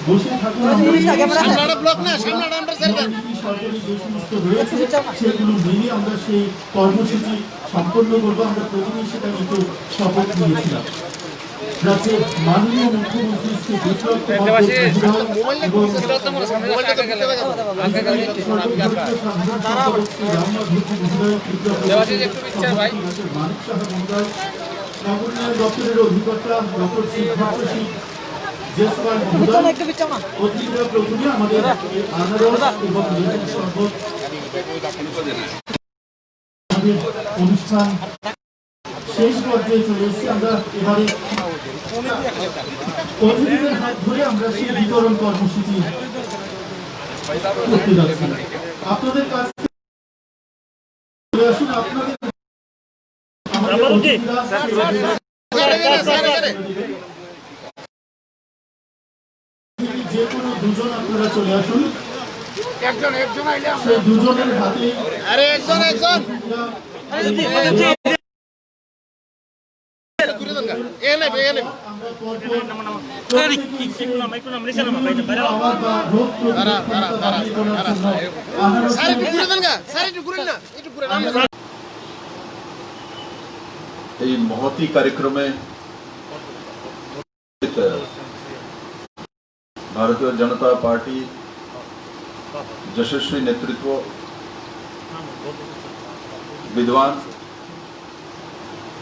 বসে থাকুন, সেগুলো মেনে আমরা সেই কর্মসূচি সম্পন্ন করবো। আমরা প্রথমেই সেটা কিন্তু শপথ নিয়েছিলাম, যাতে মাননীয় মুখ্যমন্ত্রী শ্রী বিপ্লব মানিক সাহা মহোদয়, নগরোন্নয়ন দপ্তরের অধিকর্তা ডক্টর সিদ্ধার্থ সিং জেসওয়াল মহোদয়, অতিথিরা প্রথমে আমাদের আনারস এবং লেবুর শরবত আমাদের অনুষ্ঠান শেষ পর্যায়ে চলে এসেছি। আমরা এবারে অতিথিদের হাত ধরে আমরা সেই বিতরণ কর্মসূচি করতে যাচ্ছি। আপনাদের কাছে চলে আসুন, আপনাদের যে কোনো দুজন আপনারা চলে আসুন, সেই দুজনের হাতে এই মহতি কার্যক্রমে ভারতীয় জনতা পার্টি যশস্वी नेतृत्व विद्वान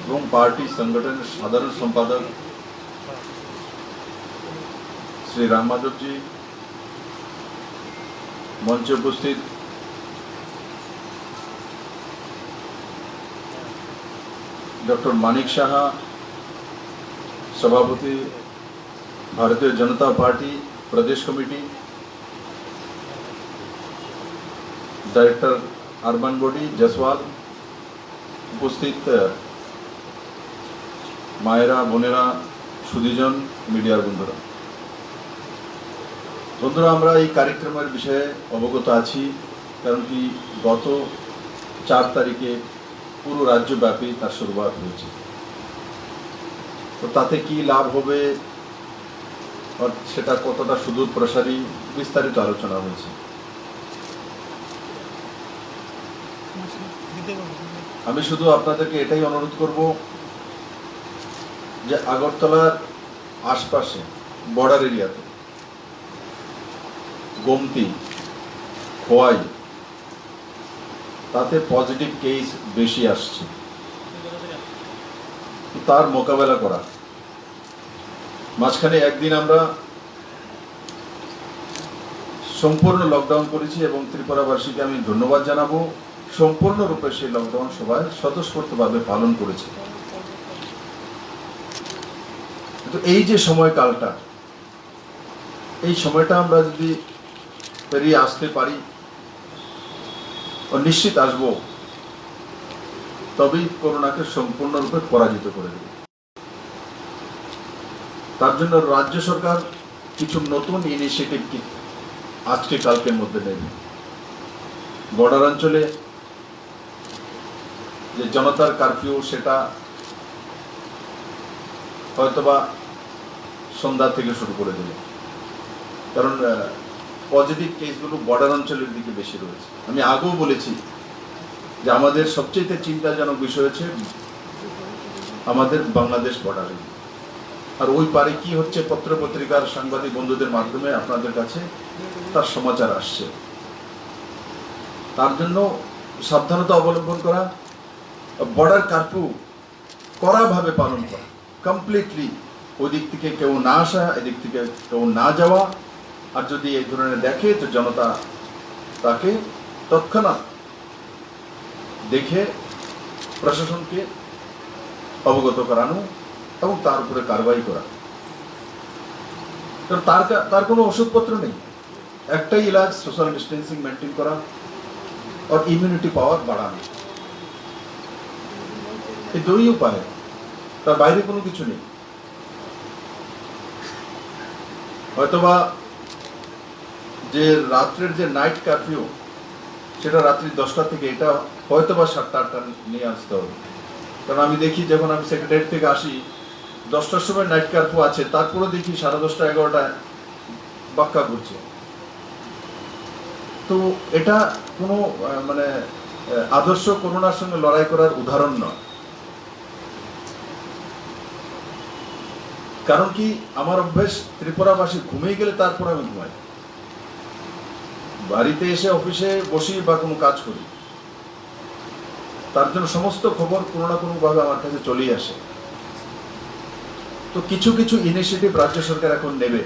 এবং পার্টি সংগঠনের সাধারণ সম্পাদক শ্রী রাম মাধবজি, মঞ্চে উপস্থিত ডক্টর মানিক সাহা, সভাপতি भारतीय जनता पार्टी प्रदेश committee, director urban body Jaswal, उपस्थित मायरा बोनेरा सुदीजन मीडिया बंधुरा बंधुरा আমরা এই কার্যক্রমের বিষয়ে অবগত আছি, কারণ কি গত 4 তারিখে পুরো রাজ্যব্যাপী তার শুরুয়াত হয়েছে। তো তাতে কি লাভ হবে আর সেটা কতটা সুদূর প্রসারী বিস্তারিত আলোচনা হয়েছে। আমি শুধু আপনাদেরকে এটাই অনুরোধ করব যে আগরতলার আশপাশে বর্ডার এরিয়াতে গোমতি, খোয়াই, তাতে পজিটিভ কেস বেশি আসছে, তার মোকাবেলা করা। মাঝখানে একদিন আমরা সম্পূর্ণ লকডাউন করেছি এবং ত্রিপুরাবাসীকে আমি ধন্যবাদ জানাবো, সম্পূর্ণরূপে সেই লকডাউন সবাই স্বতঃস্ফূর্তভাবে পালন করেছে। কিন্তু এই যে সময়কালটা, এই সময়টা আমরা যদি পেরিয়ে আসতে পারি ও নিশ্চিত আসবো, তবেই করোনাকে সম্পূর্ণরূপে পরাজিত করে দেবে। তার জন্য রাজ্য সরকার কিছু নতুন ইনিশিয়েটিভ আজকে কালকের মধ্যে নেবে। বর্ডার অঞ্চলে যে জনতার কারফিউ, সেটা হয়তোবা সন্ধ্যা থেকে শুরু করে দেবে, কারণ পজিটিভ কেসগুলো বর্ডার অঞ্চলের দিকে বেশি রয়েছে। আমি আগেও বলেছি যে আমাদের সবচেয়ে চিন্তাজনক বিষয় হচ্ছে আমাদের বাংলাদেশ বর্ডারে, আর ওই পারে কি হচ্ছে পত্র পত্রিকার সাংবাদিক বন্ধুদের মাধ্যমে আপনাদের কাছে তার সমাচার আসছে। তার জন্য সাবধানতা অবলম্বন করা, বর্ডার কারফিউ কড়াভাবে পালন করা, কমপ্লিটলি ওই দিক থেকে কেউ না আসা, এদিক থেকে কেউ না যাওয়া, আর যদি এই ধরনের দেখে তো জনতা তাকে তৎক্ষণাৎ দেখে প্রশাসনকে অবগত করানো এবং তার উপরে কারবাই করা। কারণ তার কোনো ওষুধপত্র নেই, একটাই ইলাজ সোশ্যাল ডিস্টেন্সিং মেনটেন করা আর ইমিউনিটি পাওয়ার বাড়ানো, এই দুই উপায়, তার বাইরে কোনো কিছু নেই। হয়তোবা যে রাত্রের যে নাইট কারফিউ, সেটা রাত্রি 10টা থেকে, এটা হয়তোবা 7টা-8টা নিয়ে আসতে হবে। কারণ আমি দেখি যখন আমি সেক্রেটারি থেকে আসি 10টার সময় নাইট কারফিউ আছে, তারপরে দেখি 10:30-11টায় বাক্কা ঘুরছে। তো এটা কোনো মানে আদর্শ করোনার সঙ্গে লড়াই করার উদাহরণ নয়। কারণ কি, আমার অভ্যেস ত্রিপুরাবাসী ঘুমিয়ে গেলে তারপর আমি ঘুমাই, বাড়িতে এসে অফিসে বসি বা কোনো কাজ করি, তার জন্য সমস্ত খবর কোনো না কোনো ভাবে আমার কাছে চলেই আসে। তো কিছু কিছু ইনিশিয়েটিভ রাজ্য সরকার এখন নেবে,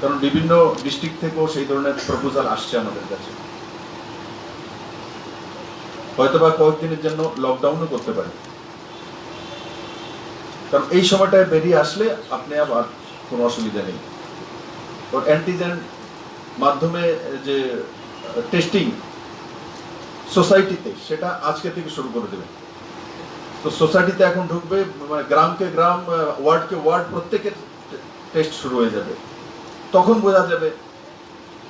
কারণ বিভিন্ন ডিস্ট্রিক্ট থেকেও সেই ধরনের প্রপোজাল আসছে আমাদের কাছে। হয়তোবা কয়েকদিনের জন্য লকডাউনও করতে পারে, কারণ এই সময়টায় বেরিয়ে আসলে আপনি আবার কোনো অসুবিধা নেই। ওর অ্যান্টিজেন মাধ্যমে যে টেস্টিং সোসাইটিতে, সেটা আজকে থেকে শুরু করে দেবে। তো সোসাইটিতে এখন ঢুকবে, মানে গ্রামকে গ্রাম, ওয়ার্ডকে ওয়ার্ড, প্রত্যেকের টেস্ট শুরু হয়ে যাবে। তখন বোঝা যাবে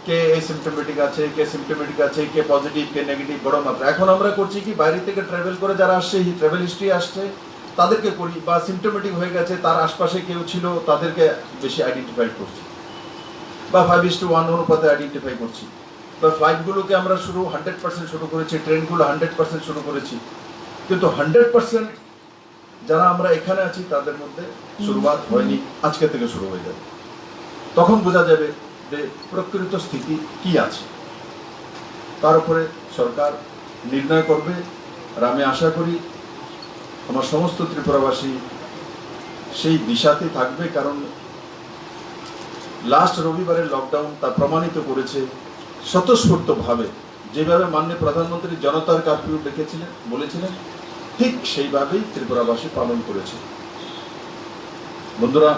কে এসিম্পটোমেটিক আছে, কে সিম্পটোমেটিক আছে, কে পজিটিভ, কে নেগেটিভ, বড় মাত্রা। এখন আমরা করছি কি, বাইরে থেকে ট্রাভেল করে যারা আসছে, ট্রাভেল হিস্ট্রি আসছে, তাদেরকে করি, বা সিম্পটোমেটিক হয়ে গেছে, তার আশপাশে কেউ ছিল, তাদেরকে বেশি আইডেন্টিফাই করছি, বা 5:1 অনুপাতে আইডেন্টিফাই করছি। বা ফ্লাইটগুলোকে আমরা 100% শুরু করেছি, ট্রেনগুলো 100% শুরু করেছি। কিন্তু 100% যারা আমরা এখানে আছি তাদের মধ্যে শুরুয়াত হয়নি, আজকে থেকে শুরু হয়ে যাবে। তখন বোঝা যাবে যে প্রকৃত স্থিতি কি আছে, তার উপরে সরকার নির্ণয় করবে। আর আমি আশা করি আমার সমস্ত ত্রিপুরাবাসী সেই দিশাতে থাকবে, কারণ লাস্ট রবিবারের লকডাউন তা প্রমাণিত করেছে স্বতঃস্ফূর্তভাবে, যেভাবে মাননীয় প্রধানমন্ত্রী জনতার কারফিউ ডেকেছিলেন, বলেছিলেন, ঠিক সেইভাবেই ত্রিপুরাবাসী পালন করেছে। বন্ধুরা,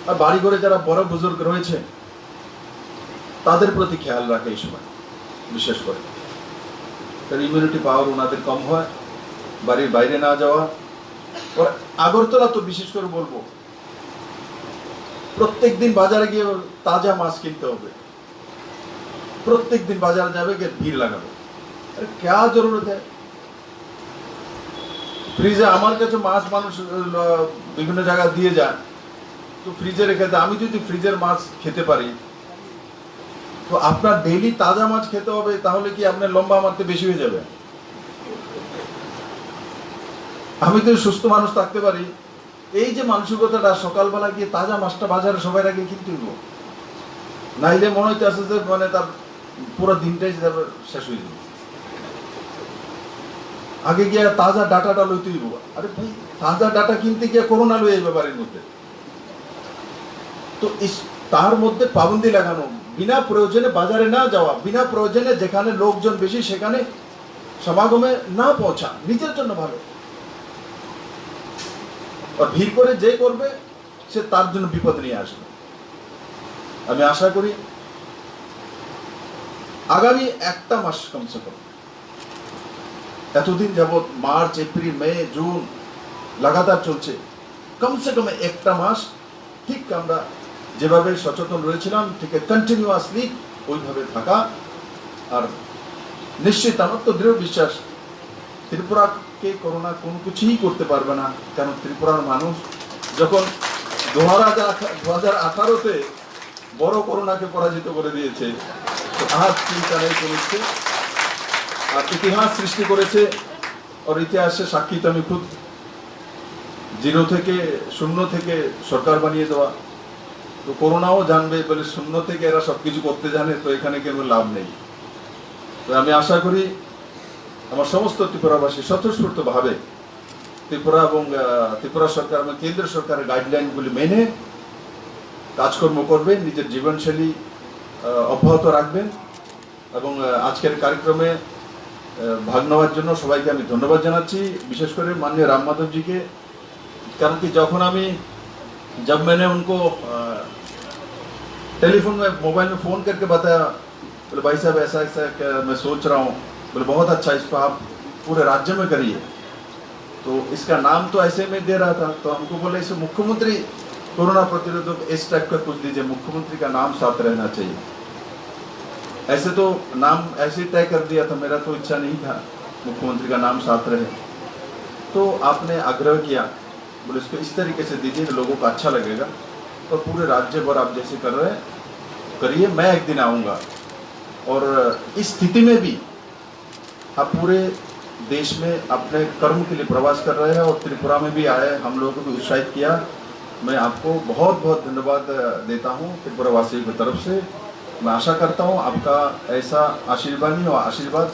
আর বাড়ি ঘরে যারা বড় বুজুর্গ রয়েছে তাদের প্রতি খেয়াল রাখে এই সময়, বিশেষ করে তার ইমিউনিটি পাওয়ার ওনাদের কম হয়, বাড়ির বাইরে না যাওয়া। আর আগরতলা তো বিশেষ করে বলবো, প্রত্যেক দিন বাজারে গিয়ে তাজা মাছ কিনতে হবে, প্রত্যেক দিন বাজারে যাবে, গিয়ে ভিড় লাগাবে। আরে क्या जरूरत है? ফ্রিজে আমার কাছে মাছ মানুষ বিভিন্ন জায়গায় দিয়ে যায়, তো ফ্রিজে রেখে দেয়। আমি যদি ফ্রিজের মাছ খেতে পারি, তো আপনার ডেইলি তাজা মাছ খেতে হবে, তাহলে কি আপনার লম্বা মারতে বেশি হয়ে যাবে? আমি তো সুস্থ মানুষ থাকতে পারি, এই যে মানসিকতাটা, সকালবেলা গিয়ে তাজা মাছটা বাজারে সবাই আগে কিনতে হইব, নাইলে মনে হইতে আসে যে মানে তার পুরো দিনটাই শেষ হয়ে যাবে। আগে গিয়ে তাজা ডাটাটা লইতে হইব। আরে ভাই, তাজা ডাটা কিনতে গিয়ে করোনা লই আইবে বাড়ির মধ্যে। তো তার মধ্যে পাবন্দি লাগানো, বিনা প্রয়োজনে বাজারে না যাওয়া, বিনা প্রয়োজনে যেখানে লোকজন বেশি সেখানে সমাগমে না পৌঁছা, নিজের জন্য ভালো। আর ভিড় করে যে করবে সে তার জন্য বিপদ নিয়ে আসবে। আমি আশা করি আগামী একটা মাস কমসে কম, এতদিন যাবৎ মার্চ, এপ্রিল, মে, জুন লাগাতার চলছে, কমসে কম একটা মাস ঠিক আমরা যেভাবে সচেতন রয়েছিলাম, ঠিক কন্টিনিউয়াসলি ওইভাবে থাকা। আর নিশ্চিত আমার তো দৃঢ় বিশ্বাস, ত্রিপুরাকে করোনা কোনো কিছুই করতে পারবে না। কারণ ত্রিপুরার মানুষ যখন 2018-তে বড় করোনাকে পরাজিত করে দিয়েছে, তো আজ চিন্তা নেই করেছে, আর ইতিহাস সৃষ্টি করেছে। আর ইতিহাসে সাক্ষী তো আমি খুব, 0 থেকে সরকার বানিয়ে দেওয়া। তো করোনাও জানবে বলে 0 থেকে এরা সবকিছু করতে জানে, তো এখানে কেন লাভ নেই। তো আমি আশা করি আমার সমস্ত ত্রিপুরাবাসী স্বতঃস্ফূর্তভাবে ত্রিপুরা এবং ত্রিপুরা সরকার এবং কেন্দ্র সরকারের গাইডলাইনগুলি মেনে কাজকর্ম করবেন, নিজের জীবনশৈলী অব্যাহত রাখবেন। এবং আজকের কার্যক্রমে ভাগ নেওয়ার জন্য সবাইকে আমি ধন্যবাদ জানাচ্ছি, বিশেষ করে माननीय राम माधव जी के। कारण कि जब मैंने उनको टेलीफोन में, मोबाइल में फ़ोन करके बताया, बोले भाई साहब ऐसा ऐसा मैं सोच रहा हूँ, बोले बहुत अच्छा, इसको आप पूरे राज्य में करिए। तो इसका नाम तो ऐसे में दे रहा था, तो हमको बोले इसे मुख्यमंत्री कोरोना प्रतिरोधक इस टाइप का कुछ दीजिए, मुख्यमंत्री का नाम साथ रहना चाहिए। ऐसे तो नाम ऐसे तय कर दिया था, मेरा तो इच्छा नहीं था मुख्यमंत्री का नाम साथ रहे। तो आपने आग्रह किया बोले इसको इस तरीके से दीजिए तो लोगों को अच्छा लगेगा, और पूरे राज्य भर आप जैसे कर रहे हैं करिए, मैं एक दिन आऊँगा। और इस स्थिति में भी आप पूरे देश में अपने कर्म के लिए प्रवास कर रहे हैं और त्रिपुरा में भी आए, हम लोगों को भी उत्साहित किया। मैं आपको बहुत बहुत धन्यवाद देता हूँ त्रिपुरा वासियों की तरफ से। मैं आशा करता हूँ आपका ऐसा आशीर्वाद